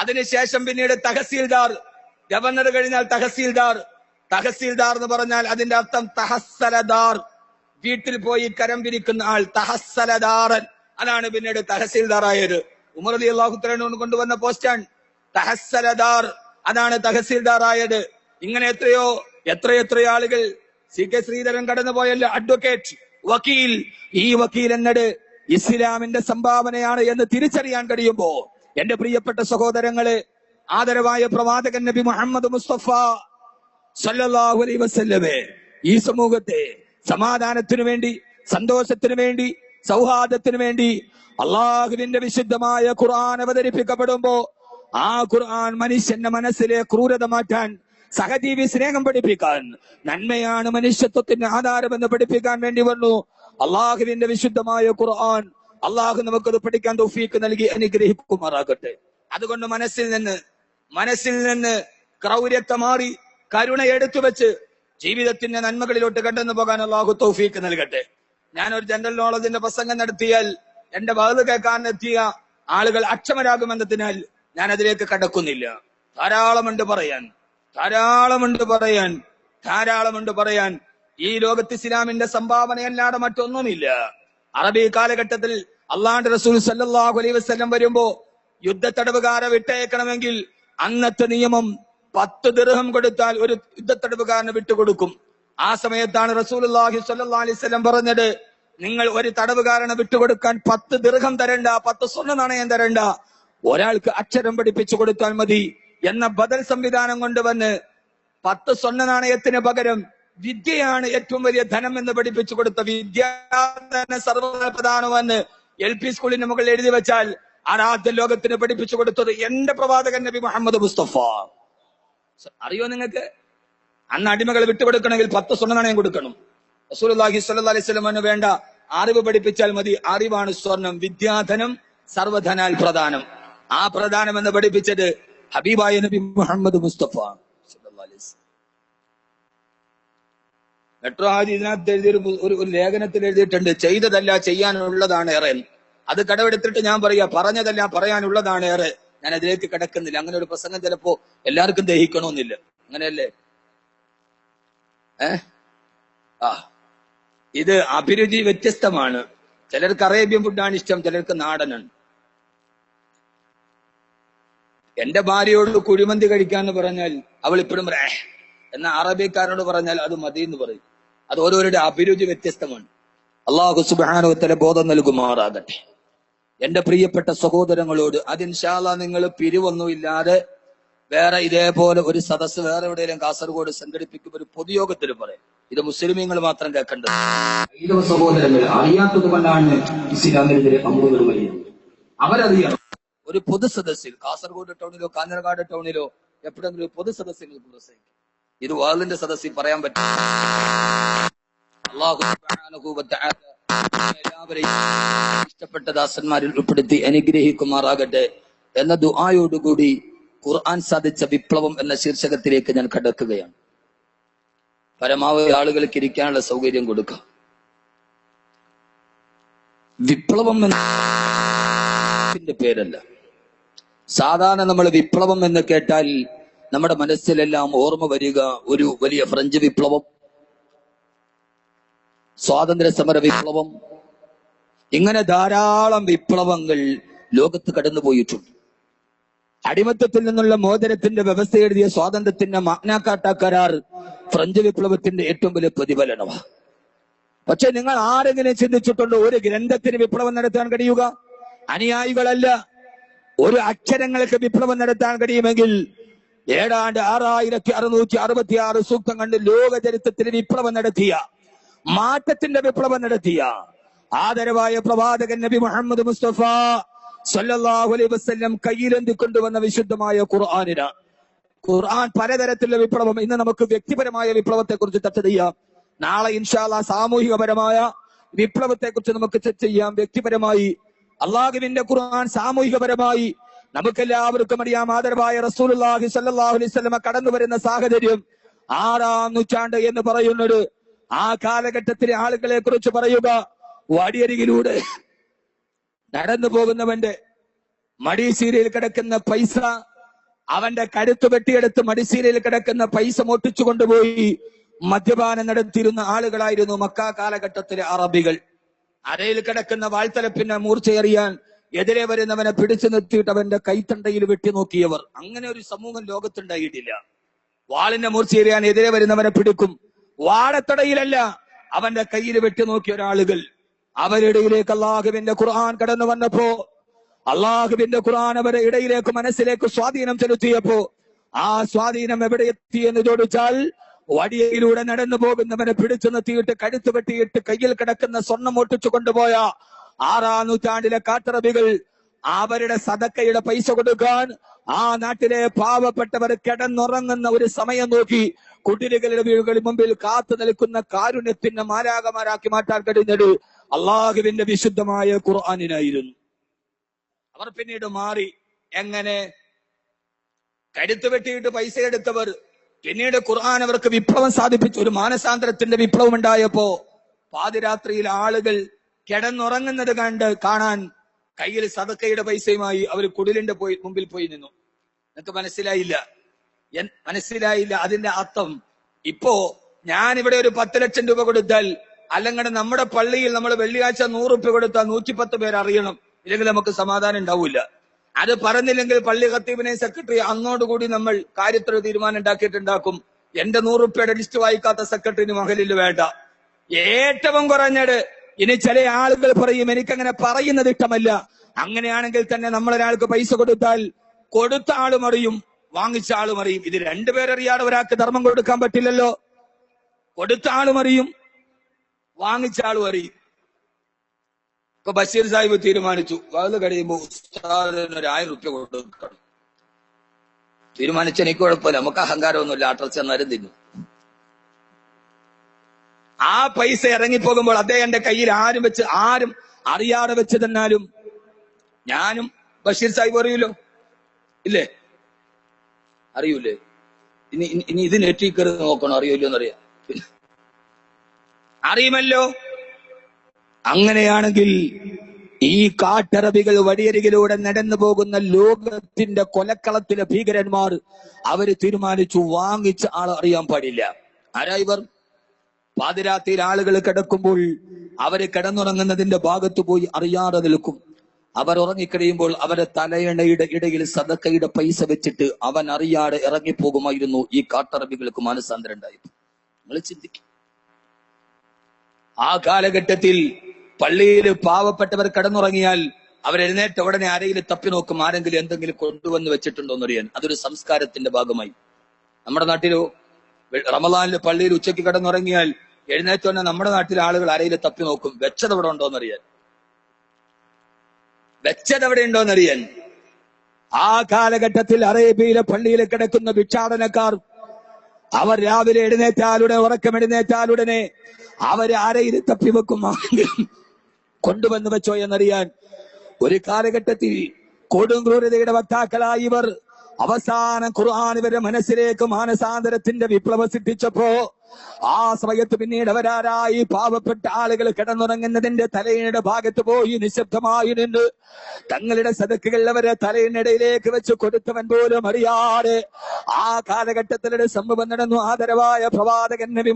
അതിനുശേഷം പിന്നീട് തഹസീൽദാർ, ഗവർണർ കഴിഞ്ഞാൽ തഹസീൽദാർ. തഹസീൽദാർ എന്ന് പറഞ്ഞാൽ അതിന്റെ അർത്ഥം തഹസ്സലദാർ, വീട്ടിൽ പോയി കരം പിരിക്കുന്ന ആൾ, തഹസ്സലദാറൻ. അതാണ് പിന്നീട് തഹസീൽദാർ ആയത്. ഉമർ റളിയല്ലാഹു തആല കൊണ്ടുവന്ന പോസ്റ്റാണ് തഹസ്സലദാർ, അതാണ് തഹസീൽദാർ ആയത്. ഇങ്ങനെ എത്രയോ ആളുകൾ. സി കെ ശ്രീധരൻ കടന്നുപോയല്ലോ, അഡ്വക്കേറ്റ്, വക്കീൽ. ഈ വക്കീൽ എന്നത് ഇസ്ലാമിന്റെ സംഭാവനയാണ് എന്ന് തിരിച്ചറിയാൻ കഴിയുമ്പോ എന്റെ പ്രിയപ്പെട്ട സഹോദരങ്ങളെ, ആദരവായ പ്രവാചകൻ നബി മുഹമ്മദ് മുസ്തഫ സല്ലല്ലാഹു അലൈഹി വസല്ലമേ ഈ സമൂഹത്തെ സമാധാനത്തിനു വേണ്ടി, സന്തോഷത്തിനു വേണ്ടി, സൗഹാർദ്ദത്തിനു വേണ്ടി അള്ളാഹുവിന്റെ വിശുദ്ധമായ ഖുർആൻ അവതരിപ്പിക്കപ്പെടുമ്പോ ആ ഖുർആൻ മനുഷ്യന്റെ മനസ്സിലെ ക്രൂരത മാറ്റാൻ, സഹജീവി സ്നേഹം പഠിപ്പിക്കാൻ, നന്മയാണ് മനുഷ്യത്വത്തിന്റെ ആധാരമെന്ന് പഠിപ്പിക്കാൻ വേണ്ടി വന്നു അള്ളാഹുവിന്റെ വിശുദ്ധമായ ഖുർആൻ. അള്ളാഹു നമുക്കത് പഠിക്കാൻ തൗഫീഖ് നൽകി അനുഗ്രഹിക്കുമാറാകട്ടെ. അതുകൊണ്ട് മനസ്സിൽ നിന്ന് ക്രൗര്യത്തെ മാറി കരുണ എടുത്തു വെച്ച് ജീവിതത്തിന്റെ നന്മകളിലോട്ട് കടന്നു പോകാൻ അള്ളാഹു തൗഫീഖ് നൽകട്ടെ. ഞാനൊരു ജനറൽ നോളജിന്റെ പ്രസംഗം നടത്തിയാൽ എന്റെ വഅദ് കേൾക്കാൻ എത്തിയ ആളുകൾ അക്ഷമരാകുമെന്നതിനാൽ ഞാൻ അതിലേക്ക് കടക്കുന്നില്ല. ധാരാളമുണ്ട് പറയാൻ. ഈ ലോകത്ത് ഇസ്ലാമിന്റെ സംഭാവനയല്ലാതെ മറ്റൊന്നുമില്ല. അറബി കാലഘട്ടത്തിൽ അള്ളാഹുവിന്റെ റസൂൽ സല്ലല്ലാഹു അലൈഹി വസല്ലം വരുമ്പോ യുദ്ധത്തടവുകാരെ വിട്ടയക്കണമെങ്കിൽ അന്നത്തെ നിയമം 10 ദിർഹം കൊടുത്താൽ ഒരു യുദ്ധത്തടവുകാരനെ വിട്ടുകൊടുക്കും. ആ സമയത്താണ് റസൂലുള്ളാഹി സ്വല്ലല്ലാഹു അലൈഹി വസല്ലം പറഞ്ഞത്, നിങ്ങൾ ഒരു തടവുകാരനെ വിട്ടുകൊടുക്കാൻ 10 ദിർഹം തരണ്ട, 10 സ്വർണ്ണ നാണയം തരണ്ട, ഒരാൾക്ക് അക്ഷരം പഠിപ്പിച്ചു കൊടുത്താൽ മതി എന്ന ബദൽ സംവിധാനം കൊണ്ടുവന്ന് 10 സ്വർണ്ണ നാണയത്തിന് പകരം വിദ്യയാണ് ഏറ്റവും വലിയ ധനം എന്ന് പഠിപ്പിച്ചു കൊടുത്ത വിദ്യാധന സർവപ്രധാനമെന്ന് LP സ്കൂളിന് മുകളിൽ എഴുതി വെച്ചാൽ ആരാധ്യ ലോകത്തിന് പഠിപ്പിച്ചു കൊടുത്തത് എന്റെ പ്രവാചകൻ നബി മുഹമ്മദ് മുസ്തഫ. അറിയോ നിങ്ങൾക്ക്? അന്ന് അടിമകളെ വിട്ടുകൊടുക്കണമെങ്കിൽ 10 സ്വർണ്ണ നാണയം കൊടുക്കണം. റസൂലുള്ളാഹി സ്വല്ലല്ലാഹു അലൈഹി വസല്ലം വേണ്ട, അറിവ് പഠിപ്പിച്ചാൽ മതി, അറിവാണ് സ്വർണം, വിദ്യാധനം സർവധനാൽ പ്രധാനം. ആ പ്രധാനം എന്ന് പഠിപ്പിച്ചത് ഹബീബായ നബി മുഹമ്മദ് മുസ്തഫ സ്വല്ലല്ലാഹു അലൈഹി വസല്ലം. മെട്രോ ഹാജി ഇതിനകത്ത് എഴുതിയ ഒരു ലേഖനത്തിൽ എഴുതിയിട്ടുണ്ട്, ചെയ്തതല്ല ചെയ്യാനുള്ളതാണ് ഏറെ. അത് കടമെടുത്തിട്ട് ഞാൻ പറഞ്ഞതല്ല പറയാനുള്ളതാണ് ഏറെ. ഞാൻ അതിലേക്ക് കിടക്കുന്നില്ല. അങ്ങനെ ഒരു പ്രസംഗം ചിലപ്പോ എല്ലാവർക്കും ദഹിക്കണമെന്നില്ല, അങ്ങനെയല്ലേ? ഇത് അഭിരുചി വ്യത്യസ്തമാണ്. ചിലർക്ക് അറേബ്യൻ ഫുഡാണ് ഇഷ്ടം, ചിലർക്ക് നാടനാണ്. എന്റെ ഭാര്യയോട് കുഴിമന്തി കഴിക്കാന്ന് പറഞ്ഞാൽ അവൾ ഇപ്പോഴും എന്ന അറബിക്കാരോട് പറഞ്ഞാൽ അത് മതി എന്ന് പറയും. അത് ഓരോരുടെ അഭിരുചി വ്യത്യസ്തമാണ്. അല്ലാഹു സുബ്ഹാനഹു വ തആല ബോധം നൽകുമാറാകട്ടെ. എന്റെ പ്രിയപ്പെട്ട സഹോദരങ്ങളോട് അത് ഇൻഷാ അല്ലാഹ് നിങ്ങൾ പിരിവൊന്നുമില്ലാതെ വേറെ ഇതേപോലെ ഒരു സദസ്സ് വേറെ എവിടെയെങ്കിലും കാസർഗോഡ് സംഘടിപ്പിക്കും, ഒരു പൊതുയോഗത്തിൽ പറയും. ഇത് മുസ്ലിമീങ്ങൾ മാത്രം കേൾക്കേണ്ടത്. ഹൈന്ദവ സഹോദരങ്ങൾ അറിയാത്തത് കൊണ്ടാണ് ഇസ്ലാമിനെതിരെ അമൂല്യം വരുന്നത്. അവരറിയണം. ഒരു പൊതു സദസ്സിൽ കാസർഗോഡ് ടൗണിലോ കാഞ്ഞങ്ങാട് ടൗണിലോ എപ്പോഴെങ്കിലും ഒരു പൊതു സദസ്സിൽ പ്രസംഗിക്കും. ഇത് വാളിന്റെ സദസ്സിൽ പറയാൻ പറ്റും. അല്ലാഹു സുബ്ഹാനഹു വ തആല എല്ലാവരെയും ഇഷ്ടപ്പെട്ട ദാസന്മാരിൽ ഉൾപ്പെടുത്തി അനുഗ്രഹിക്കുമാറാകട്ടെ എന്ന ദുആയോടുകൂടി ഖുർആൻ സാധിച്ച വിപ്ലവം എന്ന ശീർഷകത്തിലേക്ക് ഞാൻ കടക്കുകയാണ്. പരമാവധി ആളുകൾക്ക് ഇരിക്കാനുള്ള സൗകര്യം കൊടുക്കാം. വിപ്ലവം എന്നതിന്റെ പേരല്ല. സാധാരണ നമ്മൾ വിപ്ലവം എന്ന് കേട്ടാൽ നമ്മുടെ മനസ്സിലെല്ലാം ഓർമ്മ വരിക ഒരു വലിയ ഫ്രഞ്ച് വിപ്ലവം, സ്വാതന്ത്ര്യ സമര വിപ്ലവം, ഇങ്ങനെ ധാരാളം വിപ്ലവങ്ങൾ ലോകത്ത് കടന്നുപോയിട്ടുണ്ട്. അടിമത്തത്തിൽ നിന്നുള്ള മോചനത്തിന്റെ വ്യവസ്ഥ എഴുതിയ സ്വാതന്ത്ര്യത്തിന്റെ മാഗ്നാ കാർട്ടാ കരാർ ഫ്രഞ്ച് വിപ്ലവത്തിന്റെ ഏറ്റവും വലിയ പ്രതിഫലനമാണ്. പക്ഷെ നിങ്ങൾ ആരെങ്കിലും ചിന്തിച്ചിട്ടുണ്ടോ ഒരു ഗ്രന്ഥത്തിന് വിപ്ലവം നടത്താൻ കഴിയുക? അനുയായികളല്ല, ഒരു അക്ഷരങ്ങൾക്ക് വിപ്ലവം നടത്താൻ കഴിയുമെങ്കിൽ ഏതാണ്ട് 6666 സൂക്തം കണ്ട് ലോക ചരിത്രത്തിൽ വിപ്ലവം നടത്തിയ, മാറ്റത്തിന്റെ വിപ്ലവം നടത്തിയ ആദരവായ പ്രവാചകൻ നബി മുഹമ്മദ് മുസ്തഫ സല്ലല്ലാഹു അലൈഹി വസല്ലം കയ്യിലെന്തി കൊണ്ടുവന്ന വിശുദ്ധമായ ഖുർആനിന്. ഖുർആൻ പലതരത്തിലുള്ള വിപ്ലവം. ഇന്ന് നമുക്ക് വ്യക്തിപരമായ വിപ്ലവത്തെ കുറിച്ച് ചർച്ച ചെയ്യാം. നാളെ ഇൻഷാ അല്ലാഹ് സാമൂഹികപരമായ വിപ്ലവത്തെ കുറിച്ച് നമുക്ക് ചർച്ച ചെയ്യാം. വ്യക്തിപരമായി അള്ളാഹുവിന്റെ ഖുർആൻ സാമൂഹികപരമായി നമുക്കെല്ലാവർക്കും അറിയാം. ആദരവായ റസൂലുള്ളാഹി സ്വല്ലല്ലാഹു അലൈഹി വസല്ലം കടന്നു വരുന്ന സാഹചര്യം 6-ാം നൂറ്റാണ്ട് എന്ന് പറയുന്നത്. ആ കാലഘട്ടത്തിലെ ആളുകളെ കുറിച്ച് പറയുക, വടിയരികിലൂടെ നടന്നു പോകുന്നവന്റെ മടിശീലയിൽ കിടക്കുന്ന പൈസ അവന്റെ കരുത്ത് വെട്ടിയെടുത്ത് മടിശീലയിൽ കിടക്കുന്ന പൈസ മോട്ടിച്ചു കൊണ്ടുപോയി മദ്യപാനം നടത്തിയിരുന്ന ആളുകളായിരുന്നു മക്ക കാലഘട്ടത്തിലെ അറബികൾ. അരയിൽ കിടക്കുന്ന വാൾത്തലപ്പിനെ മൂർച്ചയെറിയാൻ എതിരെ വരുന്നവനെ പിടിച്ചു നിർത്തിയിട്ട് അവന്റെ കൈത്തണ്ടയിൽ വെട്ടി നോക്കിയവർ. അങ്ങനെ ഒരു സമൂഹം ലോകത്തുണ്ടായിട്ടില്ല. വാളിന്റെ മൂർച്ചയെറിയാൻ എതിരെ വരുന്നവനെ പിടിക്കും, വാഴത്തടയിലല്ല, അവന്റെ കയ്യിൽ വെട്ടി നോക്കിയ ഒരാളുകൾ. അവരുടെ ഇടയിലേക്ക് അള്ളാഹുവിന്റെ ഖുർആൻ കടന്നു വന്നപ്പോ, അള്ളാഹുവിന്റെ ഖുർആൻ അവരുടെ ഇടയിലേക്ക് മനസ്സിലേക്ക് സ്വാധീനം ചെലുത്തിയപ്പോ, ആ സ്വാധീനം എവിടെ എത്തിയെന്ന് ചോദിച്ചാൽ, വടിയയിലൂടെ നടന്നു പോകുന്നവനെ പിടിച്ചു നിർത്തിയിട്ട് കഴുത്ത് വെട്ടിയിട്ട് കയ്യിൽ കിടക്കുന്ന സ്വർണം ഒട്ടിച്ചു കൊണ്ടുപോയ 6-ാം നൂറ്റാണ്ടിലെ കാട്ടറബികൾ അവരുടെ സദക്കയുടെ പൈസ കൊടുക്കാൻ ആ നാട്ടിലെ പാവപ്പെട്ടവർ കിടന്നുറങ്ങുന്ന ഒരു സമയം നോക്കി കുടിലുകളുടെ വീടുകളിൽ മുമ്പിൽ കാത്തു നിൽക്കുന്ന കാരുണ്യത്തിന്റെ മാലാകമാരാക്കി മാറ്റാൻ കഴിഞ്ഞത് അള്ളാഹുവിന്റെ വിശുദ്ധമായ ഖുർആനിനായിരുന്നു. അവർ പിന്നീട് മാറി. എങ്ങനെ? കഴുത്ത് വെട്ടിയിട്ട് പൈസ എടുത്തവർ പിന്നീട് ഖുർആൻ അവർക്ക് വിപ്ലവം സാധിപ്പിച്ചു. ഒരു മാനസാന്തരത്തിന്റെ വിപ്ലവം ഉണ്ടായപ്പോ പാതിരാത്രിയിൽ ആളുകൾ കിടന്നുറങ്ങുന്നത് കാണാൻ കയ്യിൽ സദക്കയുടെ പൈസയുമായി അവർ കുടിലിന്റെ മുമ്പിൽ പോയി നിന്നു. നിങ്ങൾക്ക് മനസ്സിലായില്ല അതിന്റെ അർത്ഥം. ഇപ്പോ ഞാൻ ഇവിടെ ഒരു 10 ലക്ഷം രൂപ കൊടുത്താൽ, അല്ലെങ്കിൽ നമ്മുടെ പള്ളിയിൽ നമ്മൾ വെള്ളിയാഴ്ച 100 രൂപ കൊടുത്താൽ 110 പേർ അറിയണം, ഇല്ലെങ്കിൽ നമുക്ക് സമാധാനം ഉണ്ടാവില്ല. അത് പറഞ്ഞില്ലെങ്കിൽ പള്ളി ഖത്തീബിനെ സെക്രട്ടറി അന്നോടുകൂടി നമ്മൾ കാര്യത്തിൽ തീരുമാനം ഉണ്ടാക്കിയിട്ടുണ്ടാക്കും. എന്റെ 100 രൂപയുടെ ലിസ്റ്റ് വായിക്കാത്ത സെക്രട്ടറിന് മഹലിൽ വേണ്ട. ഏറ്റവും കുറഞ്ഞത് ഇനി ചില ആളുകൾ പറയും എനിക്കങ്ങനെ പറയുന്നത് ഇഷ്ടമല്ല. അങ്ങനെയാണെങ്കിൽ തന്നെ നമ്മളൊരാൾക്ക് പൈസ കൊടുത്താൽ കൊടുത്ത ആളും അറിയും, വാങ്ങിച്ച ആളും അറിയും. ഇത് രണ്ടുപേരറിയാതെ ഒരാൾക്ക് ധർമ്മം കൊടുക്കാൻ പറ്റില്ലല്ലോ. കൊടുത്ത ആളും അറിയും, വാങ്ങിച്ച ആളും അറിയും. ഇപ്പൊ ബഷീർ സാഹിബ് തീരുമാനിച്ചു അത് കഴിയുമ്പോ ഉസ്താദിന് 1000 രൂപ കൊടുക്കണം. തീരുമാനിച്ച എനിക്ക് കുഴപ്പമില്ല, നമുക്ക് അഹങ്കാരമൊന്നുമില്ല, അട്ടർച്ച എന്നാലും തിന്നു. ആ പൈസ ഇറങ്ങിപ്പോകുമ്പോൾ അദ്ദേഹത്തിന്റെ കയ്യിൽ ആരും അറിയാതെ വെച്ച് തന്നാലും ഞാനും ബഷീർ സാഹിബ് അറിയൂലോ, ഇല്ലേ? അറിയൂലേ? ഇനി ഇത് നെറ്റിൽ കയറി നോക്കണം, അറിയൂല്ലോ എന്നറിയാം. അറിയുമല്ലോ. അങ്ങനെയാണെങ്കിൽ ഈ കാട്ടറബികൾ വഴിയരികിലൂടെ നടന്നു പോകുന്ന ലോകത്തിന്റെ കൊലക്കളത്തിലെ ഭീകരന്മാർ അവര് തീരുമാനിച്ചു വാങ്ങിച്ച ആൾ അറിയാൻ പാടില്ല. ആരാ ഇവർ? പാതിരാത്രിയിൽ ആളുകൾ കിടക്കുമ്പോൾ അവര് കിടന്നുറങ്ങുന്നതിന്റെ ഭാഗത്ത് പോയി അറിയാതെ നിൽക്കും. അവർ ഉറങ്ങിക്കഴിയുമ്പോൾ അവരെ തലയണയുടെ ഇടയിൽ സദക്കയുടെ പൈസ വെച്ചിട്ട് അവൻ അറിയാതെ ഇറങ്ങിപ്പോകുമായിരുന്നു. ഈ കാട്ടറബികൾക്ക് മാനസാന്തരം ഉണ്ടായിരുന്നു. നിങ്ങൾ ചിന്തിക്കും. ആ കാലഘട്ടത്തിൽ പള്ളിയിൽ പാവപ്പെട്ടവർ കിടന്നുറങ്ങിയാൽ അവരെഴുന്നേറ്റ ഉടനെ ആരെയിൽ തപ്പി നോക്കും, ആരെങ്കിലും എന്തെങ്കിലും കൊണ്ടുവന്ന് വെച്ചിട്ടുണ്ടോ എന്നറിയാൻ. അതൊരു സംസ്കാരത്തിന്റെ ഭാഗമായി. നമ്മുടെ നാട്ടിലോ റമദാനിൽ പള്ളിയിൽ ഉച്ചയ്ക്ക് കിടന്നുറങ്ങിയാൽ എഴുന്നേറ്റ് തന്നെ നമ്മുടെ നാട്ടിലെ ആളുകൾ ആരെയിൽ തപ്പി നോക്കും, വെച്ചത് അവിടെ ഉണ്ടോന്നറിയാൻ. വെച്ചതെവിടെ ഉണ്ടോന്നറിയാൻ. ആ കാലഘട്ടത്തിൽ അറേബ്യയിലെ പള്ളിയിൽ കിടക്കുന്ന ഭിക്ഷാടനക്കാർ അവർ രാവിലെ ഉറക്കമെഴുന്നേറ്റാലുടനെ അവര് ആരെയിൽ തപ്പി വെക്കും, കൊണ്ടുവന്ന് വെച്ചോ എന്നറിയാൻ. ഒരു കാലഘട്ടത്തിൽ കൊടും ക്രൂരതയുടെ വക്താക്കളായി ഇവർ അവസാനം ഖുർആൻ ഇവരുടെ മനസ്സിലേക്ക് മാനസാന്തരത്തിന്റെ വിപ്ലവം സൃഷ്ടിച്ചപ്പോ ആ സമയത്ത് പിന്നീട് അവരാരായി പാവപ്പെട്ട ആളുകൾ കിടന്നുറങ്ങുന്നതിന്റെ തലയിണയുടെ ഭാഗത്ത് പോയി നിശബ്ദമായി നിന്ന് തങ്ങളുടെ സദക്കുകൾ അവരെ തലയിണിടയിലേക്ക് വെച്ച് കൊടുത്തവൻ പോലും അറിയാതെ ആ കാലഘട്ടത്തിലൊരു സംഭവം നടന്നു. ആദരവായ പ്രവാചകൻ നബി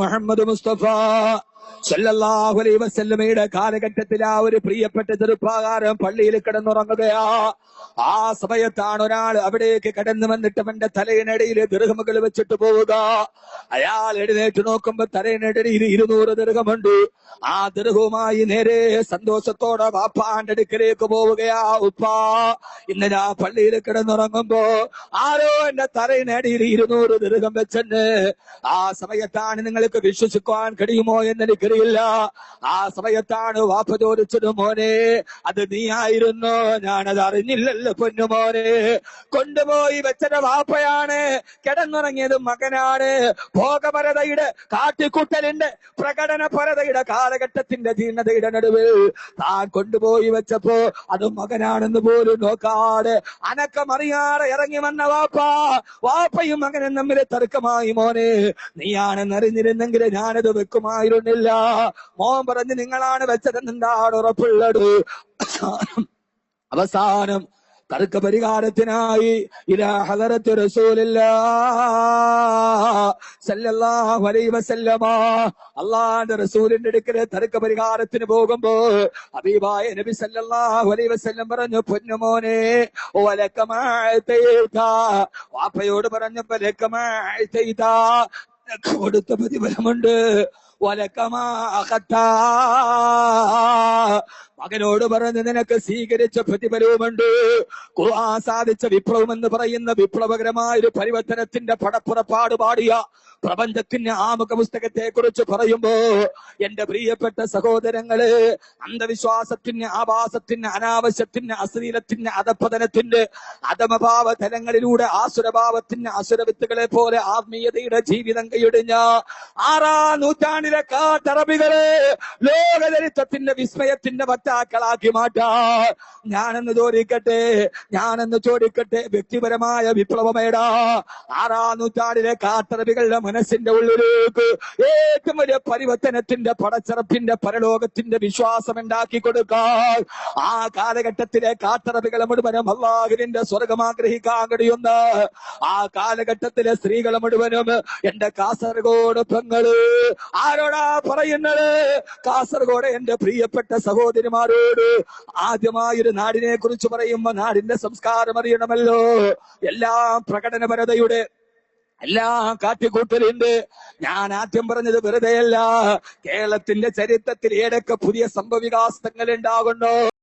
മുഹമ്മദ് മുസ്തഫ സല്ലല്ലാഹു അലൈഹി വസല്ലമയുടെ കാലഘട്ടത്തിൽ ആ ഒരു പ്രിയപ്പെട്ട ചെറുപ്പക്കാരൻ പള്ളിയിൽ കിടന്നുറങ്ങുകയാ. ആ സമയത്താണ് ഒരാൾ അവിടേക്ക് കടന്നു വന്നിട്ട് അവന്റെ തലയിനിടയിൽ ദിർഹമുകൾ വെച്ചിട്ട് പോവുക. അയാൾ എഴുന്നേറ്റ് നോക്കുമ്പോ തലയിനിടയിൽ 200 ദിർഹമുണ്ട്. ആ ദിർഹവുമായി നേരെ സന്തോഷത്തോടെ വാപ്പാന്റെ അടുക്കലേക്ക് പോവുകയാ. ഉപ്പാ, ഇന്ന് ഞാൻ പള്ളിയിൽ കിടന്നുറങ്ങുമ്പോ ആരോ എന്റെ തലയിനിടയിൽ 200 ദിർഹം വെച്ചെന്ന്. ആ സമയത്താണ് നിങ്ങൾക്ക് വിശ്വസിക്കാൻ കഴിയുമോ എന്ന് എനിക്കറിയില്ല. ആ സമയത്താണ് വാപ്പ ചോദിച്ചത്, മോനെ അത് നീ ആയിരുന്നോ? ഞാനത് അറിഞ്ഞില്ലല്ലോ പൊന്നുമോനെ. കൊണ്ടുപോയി വെച്ചത് വാപ്പയാണ്, കിടന്നുറങ്ങിയത് മകനാണ്. ഭോഗപരതയുടെ കാട്ടിക്കുട്ടലിന്റെ പ്രകടനപരതയുടെ കാലഘട്ടത്തിന്റെ ജീർണതയുടെ നടുവിൽ താൻ കൊണ്ടുപോയി വെച്ചപ്പോ അത് മകനാണെന്ന് പോലും നോക്കാതെ അനക്കമറിയാതെ ഇറങ്ങി വന്ന വാപ്പയും മകനും തമ്മിൽ തർക്കമായി. മോനെ, നീയാണെന്ന് അറിഞ്ഞിരുന്നെങ്കിൽ ഞാനത് വെക്കുമായിരുന്നില്ല. മോൻ പറഞ്ഞ് നിങ്ങളാണ് വെച്ചതെന്താണ് ഉറപ്പുള്ളത്? അവസാനം തർക്ക പരിഹാരത്തിനായി ഇലാ ഹദറത്ത് റസൂലുള്ളാഹി സല്ലല്ലാഹു അലൈഹി വസല്ലമ അല്ലാഹുവിന്റെ റസൂലിന്റെ അടുക്കൽ തർക്ക പരിഹാരത്തിന് പോകുമ്പോ ഹബീബായ നബി സല്ലല്ലാഹു അലൈഹി വസല്ലം പറഞ്ഞു, പൊന്നുമോനെ വാപ്പയോട് പറഞ്ഞപ്പോ കൊടുത്ത പ്രതിഫലമുണ്ട്. മകനോട് പറഞ്ഞ് നിനക്ക് സ്വീകരിച്ച പ്രതിഫലവുമുണ്ട്. ഖുർആൻ സാധിച്ച വിപ്ലവം എന്ന് പറയുന്ന വിപ്ലവകരമായ ഒരു പരിവർത്തനത്തിന്റെ പടപ്പുറപ്പാട് പാടിയ പ്രപഞ്ചത്തിന്റെ ആമുഖ പുസ്തകത്തെ കുറിച്ച് പറയുമ്പോ എന്റെ പ്രിയപ്പെട്ട സഹോദരങ്ങള്, അന്ധവിശ്വാസത്തിന്റെ, ആഭാസത്തിന്റെ, അനാവശ്യത്തിന്റെ, അശ്ലീലത്തിന്റെ, അധപതനത്തിന്റെ അധമഭാവ തലങ്ങളിലൂടെ ആസുരഭാവത്തിന്റെ അസുരവിത്തുകളെ പോലെ ആത്മീയതയുടെ ജീവിതം കൈയൊടിഞ്ഞ 6-ാം നൂറ്റാണ്ടിലെ കാട്ടറബികളെ ലോകചരിത്രത്തിന്റെ വിസ്മയത്തിന്റെ വക്താക്കളാക്കി മാറ്റാ. ഞാനെന്ന് ചോദിക്കട്ടെ വ്യക്തിപരമായ വിപ്ലവമേടാ 6-ാം നൂറ്റാണ്ടിലെ കാട്ടറബികളുടെ മനസ്സിന്റെ ഉള്ളിലേക്ക് ഏറ്റവും വലിയ പരിവർത്തനത്തിന്റെ പടച്ചറപ്പിന്റെ പരലോകത്തിന്റെ വിശ്വാസം ഉണ്ടാക്കി കൊടുക്കാൻ ആ കാലഘട്ടത്തിലെ കാട്ടറബികളെ മുഴുവനും അല്ലാഹുവിന്റെ സ്വർഗം ആഗ്രഹിക്കാൻ കഴിയുന്ന ആ കാലഘട്ടത്തിലെ സ്ത്രീകളെ മുഴുവനും എന്റെ കാസർഗോഡ് പെങ്ങള് ആരോടാ പറയുന്നത്? കാസർഗോഡ് എന്റെ പ്രിയപ്പെട്ട സഹോദരിമാരോട്. ആദ്യമായൊരു നാടിനെ കുറിച്ച് പറയുമ്പോ നാടിന്റെ സംസ്കാരം അറിയണമല്ലോ. എല്ലാം പ്രകടനപരതയുടെ എല്ലാം കാട്ടിക്കൂട്ടലുണ്ട്. ഞാൻ ആദ്യം പറഞ്ഞത് വെറുതെയല്ല. കേരളത്തിന്റെ ചരിത്രത്തിൽ ഏതൊക്കെ പുതിയ സംഭവവികാസങ്ങൾ ഉണ്ടാകുന്നു.